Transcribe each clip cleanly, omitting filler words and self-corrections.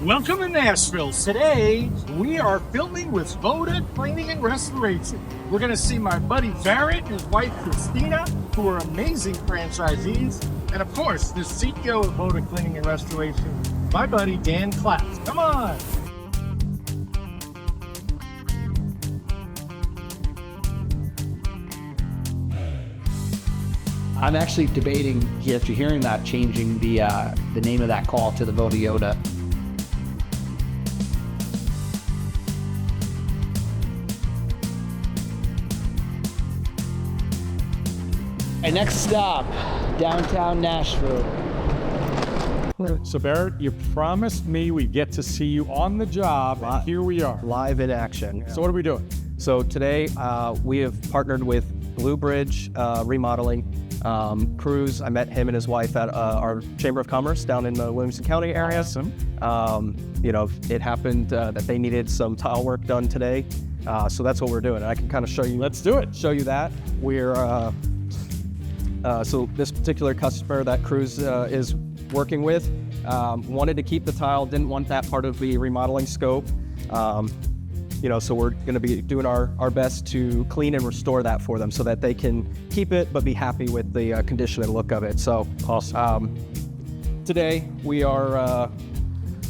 Welcome to Nashville. Today, we are filming with Voda Cleaning and Restoration. We're going to see my buddy Barrett and his wife Christina, who are amazing franchisees. And of course, the CEO of Voda Cleaning and Restoration, my buddy Dan Klatt. Come on. I'm actually debating, after hearing that, changing the name of that call to the Voda Yoda. My next stop, downtown Nashville. So Barrett, you promised me we'd get to see you on the job, and here we are. Live in action. So what are we doing? So today we have partnered with Blue Bridge Remodeling. Cruz, I met him and his wife at our Chamber of Commerce down in the Williamson County area. Awesome. It happened that they needed some tile work done today. So that's what we're doing. And I can kind of show you. Let's do it. Show you that. So this particular customer that Cruz is working with wanted to keep the tile, didn't want that part of the remodeling scope. So we're going to be doing our best to clean and restore that for them so that they can keep it but be happy with the condition and look of it. So awesome. Today we are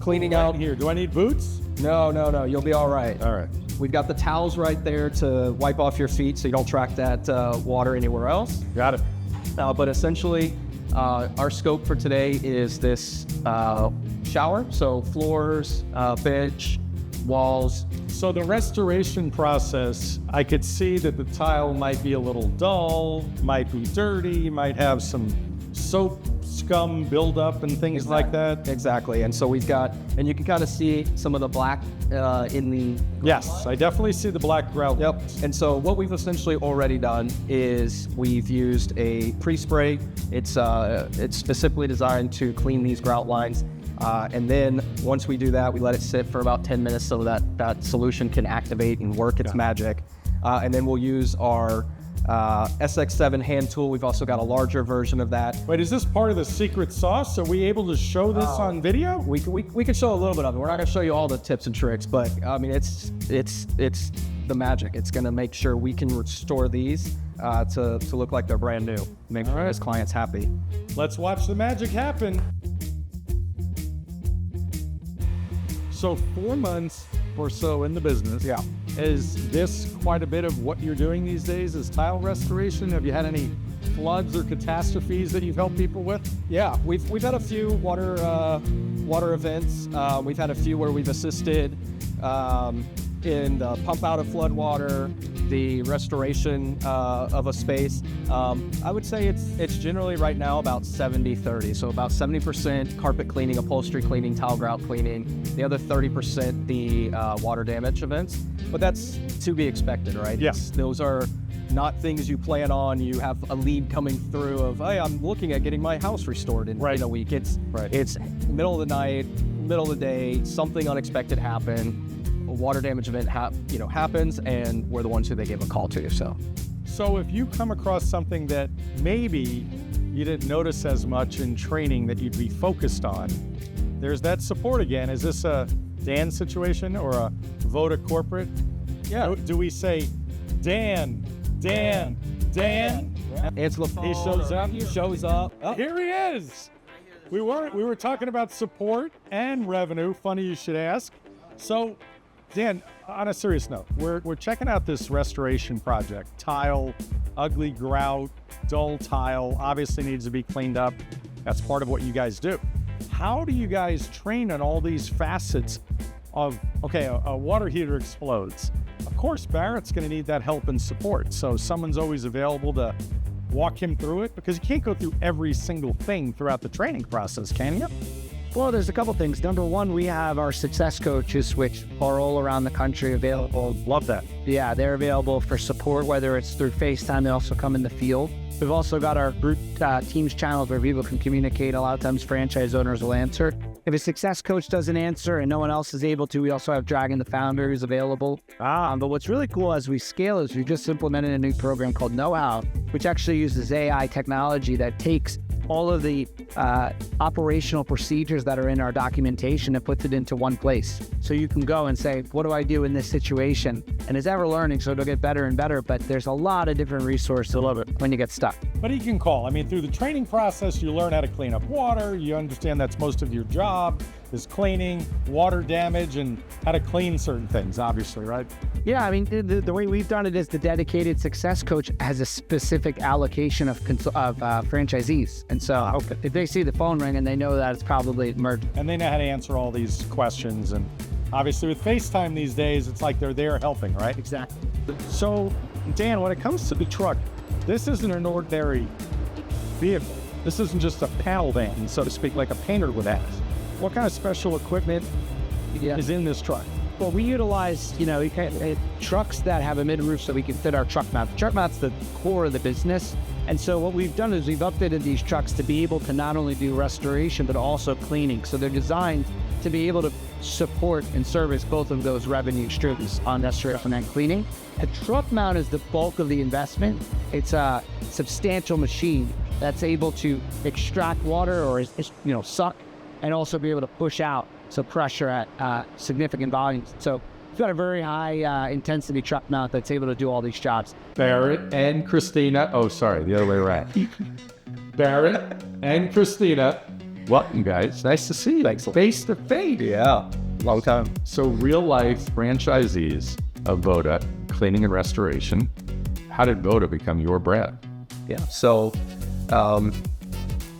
cleaning out here. Do I need boots? No. You'll be all right. All right. We've got the towels right there to wipe off your feet so you don't track that water anywhere else. Got it. But essentially, our scope for today is this shower. So floors, bench, walls. So the restoration process, I could see that the tile might be a little dull, might be dirty, might have some soap scum buildup and things like that. Exactly. And so we've got, and you can kind of see some of the black in the... Yes, I definitely see the black grout. Yep. And so what we've essentially already done is we've used a pre-spray. It's specifically designed to clean these grout lines. And then once we do that, we let it sit for about 10 minutes so that solution can activate and work its magic. And then we'll use our SX7 hand tool. We've also got a larger version of that. Wait, is this part of the secret sauce? Are we able to show this on video? We can show a little bit of it. We're not going to show you all the tips and tricks, but I mean, it's the magic. It's going to make sure we can restore these to look like they're brand new. Make his clients happy. Let's watch the magic happen. So 4 months or so in the business. Yeah. Is this quite a bit of what you're doing these days is tile restoration? Have you had any floods or catastrophes that you've helped people with? Yeah, we've had a few water events. We've had a few where we've assisted in the pump out of flood water, the restoration of a space. I would say it's generally right now about 70-30. So about 70% carpet cleaning, upholstery cleaning, tile grout cleaning. The other 30% the water damage events. But that's to be expected, right? Yes. Those are not things you plan on. You have a lead coming through of, hey, I'm looking at getting my house restored in a week. It's middle of the night, middle of the day, something unexpected happened. A water damage event happens, and we're the ones who they give a call to. So if you come across something that maybe you didn't notice as much in training that you'd be focused on, there's that support again. Is this a Dan situation or a Voda corporate? Yeah. Do we say, Dan? Answer the phone. He shows up. He shows up. Oh. Here he is. We were talking about support and revenue. Funny you should ask. So, Dan, on a serious note, we're checking out this restoration project. Tile, ugly grout, dull tile, obviously needs to be cleaned up. That's part of what you guys do. How do you guys train on all these facets of, okay, a water heater explodes. Of course, Barrett's going to need that help and support. So someone's always available to walk him through it, because you can't go through every single thing throughout the training process, can you? Well, there's a couple things. Number one, we have our success coaches, which are all around the country available. Love that. Yeah, they're available for support, whether it's through FaceTime. They also come in the field. We've also got our group Teams channels where people can communicate. A lot of times franchise owners will answer. If a success coach doesn't answer and no one else is able to, we also have Dragon the Founder who's available. But what's really cool as we scale is we just implemented a new program called Know How, which actually uses AI technology that takes all of the operational procedures that are in our documentation and puts it into one place. So you can go and say, what do I do in this situation? And it's ever learning, so it'll get better and better, but there's a lot of different resources when you get stuck. But you can call. I mean, through the training process, you learn how to clean up water. You understand that's most of your job is cleaning, water damage, and how to clean certain things, obviously, right? Yeah, I mean, the way we've done it is the dedicated success coach has a specific allocation of franchisees. And so if they see the phone ring and they know that it's probably emergent. And they know how to answer all these questions. And obviously with FaceTime these days, it's like they're there helping, right? Exactly. So, Dan, when it comes to the truck, this isn't an ordinary vehicle. This isn't just a panel van, so to speak, like a painter would ask. What kind of special equipment is in this truck? Well, we utilize, trucks that have a mid-roof so we can fit our truck mount. The truck mount's the core of the business. And so what we've done is we've updated these trucks to be able to not only do restoration, but also cleaning. So they're designed to be able to support and service both of those revenue streams on restoration and cleaning. A truck mount is the bulk of the investment. It's a substantial machine that's able to extract water or, suck, and also be able to push out so pressure at significant volumes. So we've got a very high intensity truck mount that's able to do all these jobs. Barrett and Christina. Oh, sorry, the other way around. Barrett and Christina. Welcome, guys. Nice to see you. Thanks. Face to face. Yeah, long time. So real life franchisees of Voda Cleaning and Restoration. How did Voda become your brand? Yeah, so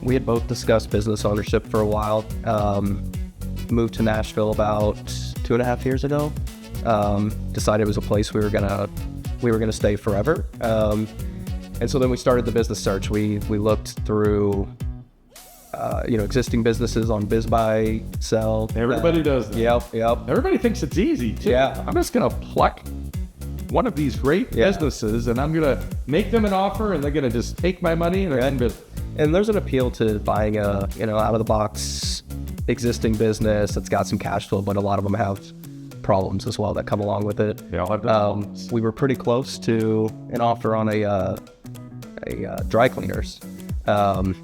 we had both discussed business ownership for a while. Moved to Nashville about 2.5 years ago. Decided it was a place we were gonna stay forever. And so then we started the business search. We looked through existing businesses on Biz Buy, Sell. Everybody does that. Yep. Everybody thinks it's easy too. Yeah. I'm just gonna pluck one of these great businesses and I'm gonna make them an offer and they're gonna just take my money and they're in business. And there's an appeal to buying a out of the box existing business that's got some cash flow, but a lot of them have problems as well that come along with it. Yeah, I'll have problems. We were pretty close to an offer on a dry cleaners, and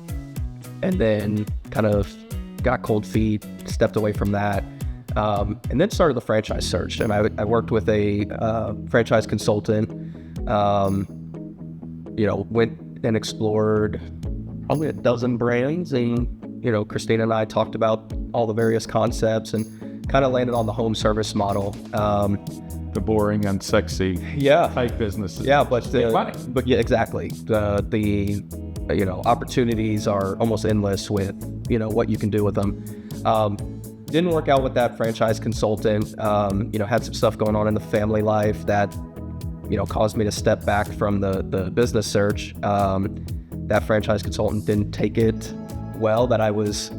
then kind of got cold feet, stepped away from that, and then started the franchise search. And I worked with a franchise consultant. Went and explored probably a dozen brands, and Christina and I talked about all the various concepts and kind of landed on the home service model. The boring, unsexy type businesses. Yeah, but money. But yeah, exactly. The opportunities are almost endless with what you can do with them. Didn't work out with that franchise consultant. Had some stuff going on in the family life that caused me to step back from the business search. That franchise consultant didn't take it well that I was,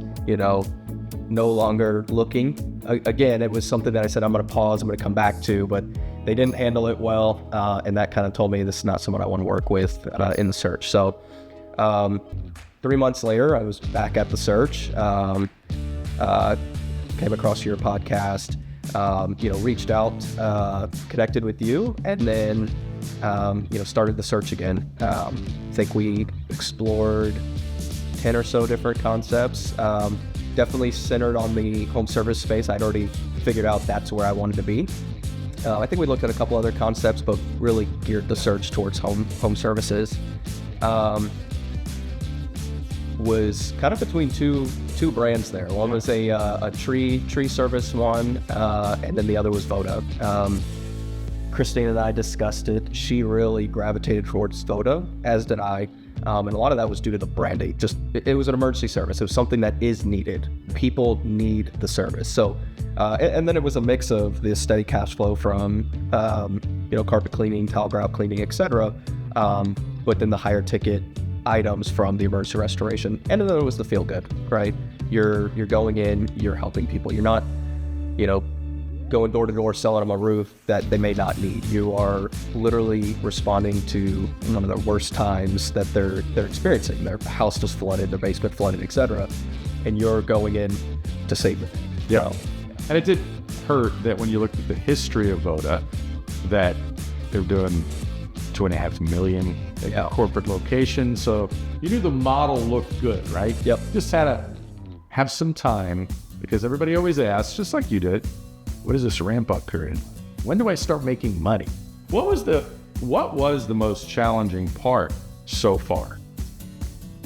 no longer looking. Again, it was something that I said, I'm going to pause, I'm going to come back to, but they didn't handle it well. And that kind of told me this is not someone I want to work with in the search. So 3 months later, I was back at the search, came across your podcast, reached out, connected with you, and then, started the search again. I think we explored 10 or so different concepts, definitely centered on the home service space. I'd already figured out that's where I wanted to be. I think we looked at a couple other concepts, but really geared the search towards home services. Was kind of between two brands there. One was a tree service one, and then the other was Voda. Christina and I discussed it. She really gravitated towards Voda, as did I. And a lot of that was due to the branding. It was an emergency service. It was something that is needed. People need the service. So, and then it was a mix of the steady cash flow from, carpet cleaning, tile grout cleaning, etc. But then the higher ticket items from the emergency restoration. And then it was the feel good, right? You're going in, you're helping people. You're not, going door to door selling them a roof that they may not need. You are literally responding to one of the worst times that they're experiencing. Their house just flooded, their basement flooded, etc. And you're going in to save them. Yeah. And it did hurt that when you looked at the history of Voda, that they're doing 2.5 million corporate locations. So you knew the model looked good, right? Yep. Just had to have some time, because everybody always asks, just like you did, what is this ramp up period? When do I start making money? What was the most challenging part so far?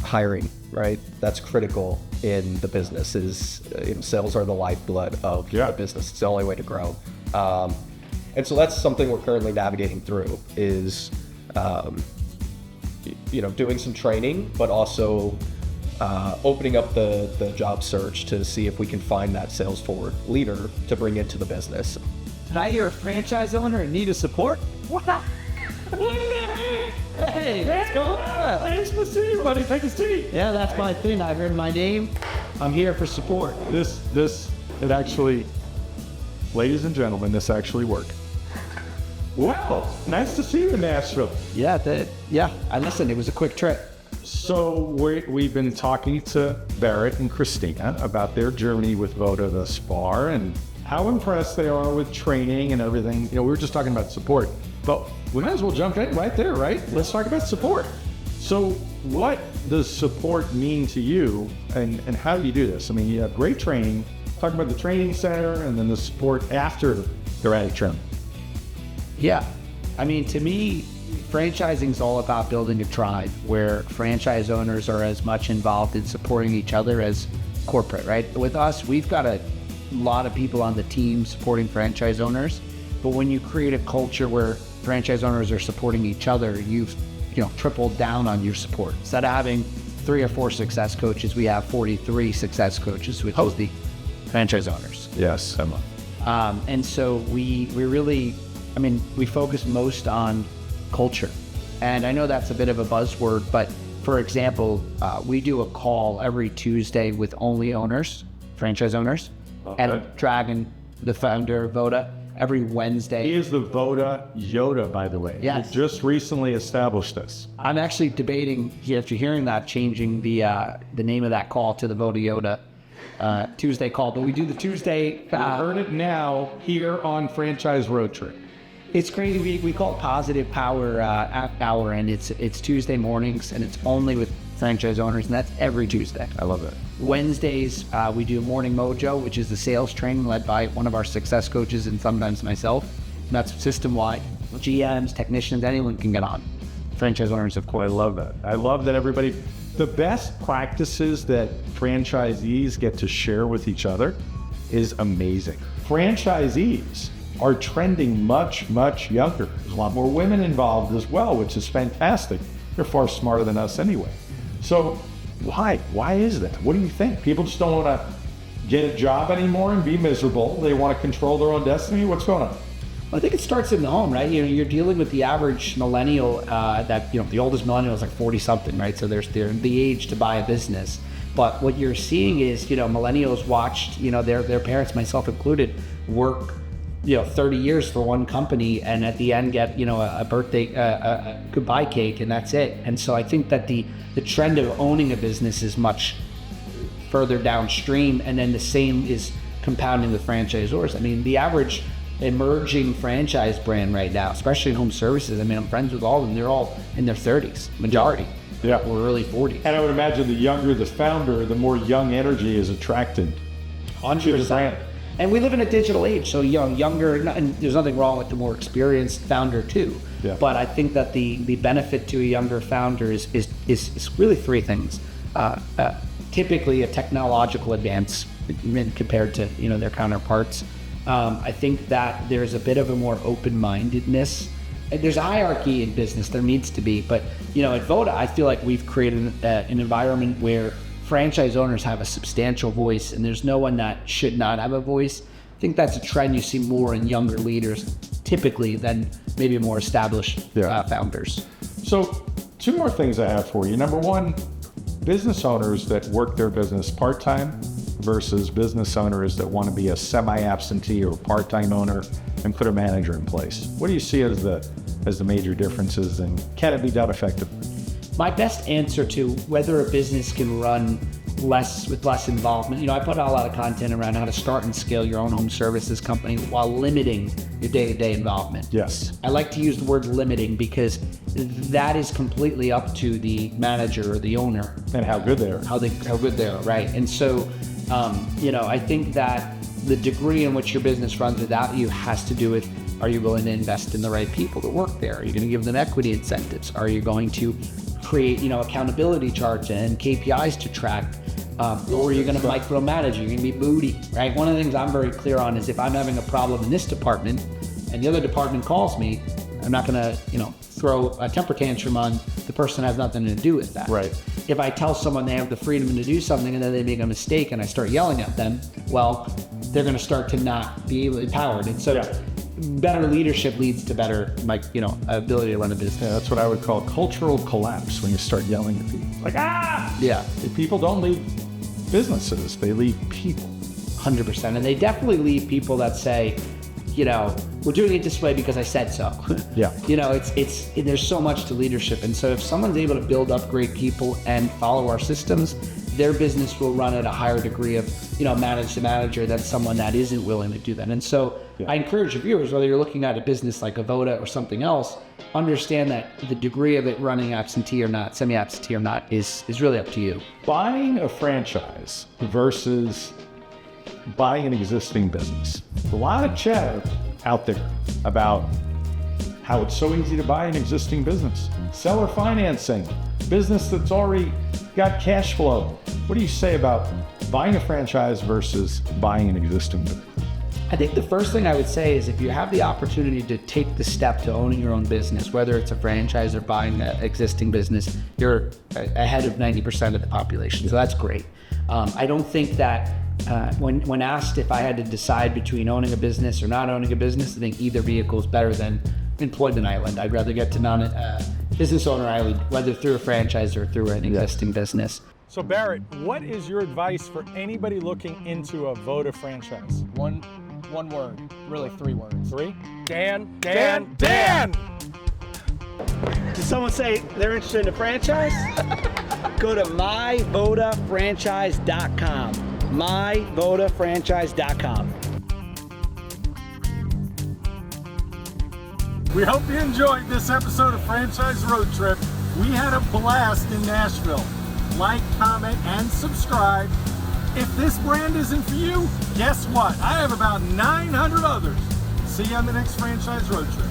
Hiring, right? That's critical in the business. Sales are the lifeblood of the business. It's the only way to grow. And so that's something we're currently navigating through is, doing some training, but also opening up the job search to see if we can find that sales forward leader to bring into the business. Did I hear a franchise owner in need of support? What? Hey, what's going on? Nice to see you, buddy. Take a seat. Yeah, that's my thing. I heard my name. I'm here for support. It actually, ladies and gentlemen, this actually worked. Wow, nice to see you in Nashville. Yeah, I listened. It was a quick trip. So we've been talking to Barrett and Christina about their journey with Voda thus far and how impressed they are with training and everything. We were just talking about support, but we might as well jump in right there, right? Let's talk about support. So what does support mean to you, and how do you do this? I mean, you have great training. Talk about the training center and then the support after they're at a trim. Yeah, I mean, to me, franchising is all about building a tribe where franchise owners are as much involved in supporting each other as corporate, right? With us, we've got a lot of people on the team supporting franchise owners, but when you create a culture where franchise owners are supporting each other, you've tripled down on your support. Instead of having 3 or 4 success coaches, we have 43 success coaches, which is the franchise owners. Yes, Emma. And so we really, we focus most on culture. And I know that's a bit of a buzzword, but for example, we do a call every Tuesday with only owners, franchise owners, and Dragon, the founder of Voda, every Wednesday. He is the Voda Yoda, by the way. Yes. He just recently established this. I'm actually debating, after hearing that, changing the name of that call to the Voda Yoda Tuesday call. But we do the Tuesday. You heard it now here on Franchise Road Trip. It's crazy. We call it Positive Power Hour, and it's Tuesday mornings, and it's only with franchise owners, and that's every Tuesday. I love it. Wednesdays, we do Morning Mojo, which is the sales training led by one of our success coaches and sometimes myself. And that's system-wide. GMs, technicians, anyone can get on. Franchise owners, of course. I love that. I love that everybody, the best practices that franchisees get to share with each other is amazing. Franchisees are trending much, much younger. There's a lot more women involved as well, which is fantastic. They're far smarter than us anyway. So why? Why is that? What do you think? People just don't want to get a job anymore and be miserable. They want to control their own destiny. What's going on? Well, I think it starts in the home, right? You're dealing with the average millennial the oldest millennial is like 40 something, right? So they're the age to buy a business. But what you're seeing is, millennials watched, their parents, myself included, work 30 years for one company and at the end get, a birthday, a goodbye cake, and that's it. And so I think that the trend of owning a business is much further downstream, and then the same is compounding with franchisors. I mean, the average emerging franchise brand right now, especially in home services, I'm friends with all of them, they're all in their 30s, majority. Yeah. Or early 40s. And I would imagine the younger the founder, the more young energy is attracted. 100%. And we live in a digital age, so younger, and there's nothing wrong with the more experienced founder too. Yeah. But I think that the benefit to a younger founder is really 3 things. Typically a technological advance compared to their counterparts. I think that there's a bit of a more open-mindedness. There's a hierarchy in business, there needs to be, but at Voda, I feel like we've created an environment where franchise owners have a substantial voice, and there's no one that should not have a voice. I think that's a trend you see more in younger leaders, typically, than maybe more established founders. So 2 more things I have for you. Number 1, business owners that work their business part-time versus business owners that want to be a semi-absentee or part-time owner and put a manager in place. What do you see as the major differences, and can it be done effectively? My best answer to whether a business can run less involvement. I put out a lot of content around how to start and scale your own home services company while limiting your day-to-day involvement. Yes. I like to use the word limiting because that is completely up to the manager or the owner. And how good they are. How good they are, right? And so, I think that the degree in which your business runs without you has to do with, are you willing to invest in the right people that work there? Are you going to give them equity incentives? Are you going to create, accountability charts and KPIs to track? Or are you going to micromanage? You're going to be moody, right? One of the things I'm very clear on is if I'm having a problem in this department and the other department calls me, I'm not going to, throw a temper tantrum on the person that has nothing to do with that. Right. If I tell someone they have the freedom to do something and then they make a mistake and I start yelling at them, well, they're going to start to not be empowered. And so better leadership leads to better, ability to run a business. Yeah, that's what I would call cultural collapse when you start yelling at people. Like, Yeah. People don't leave businesses, they leave people. 100%. And they definitely leave people that say, we're doing it this way because I said so. Yeah. There's so much to leadership. And so if someone's able to build up great people and follow our systems, their business will run at a higher degree of, manage the manager than someone that isn't willing to do that. And so I encourage your viewers, whether you're looking at a business like a Voda or something else, understand that the degree of it running absentee or not, semi-absentee or not, is really up to you. Buying a franchise versus buying an existing business. A lot of chatter out there about how it's so easy to buy an existing business. Seller financing, business that's already got cash flow. What do you say about buying a franchise versus buying an existing business? I think the first thing I would say is if you have the opportunity to take the step to owning your own business, whether it's a franchise or buying an existing business, you're ahead of 90% of the population. So that's great. I don't think that when asked if I had to decide between owning a business or not owning a business, I think either vehicle is better than employment island. I'd rather get to business owner island, whether through a franchise or through an existing business. So Barrett, what is your advice for anybody looking into a Voda franchise? One word, really 3 words. 3? Dan. Dan! Did someone say they're interested in a franchise? Go to myvodafranchise.com. myvodafranchise.com. We hope you enjoyed this episode of Franchise Road Trip. We had a blast in Nashville. Like, comment, and subscribe. If this brand isn't for you, guess what? I have about 900 others. See you on the next Franchise Road Trip.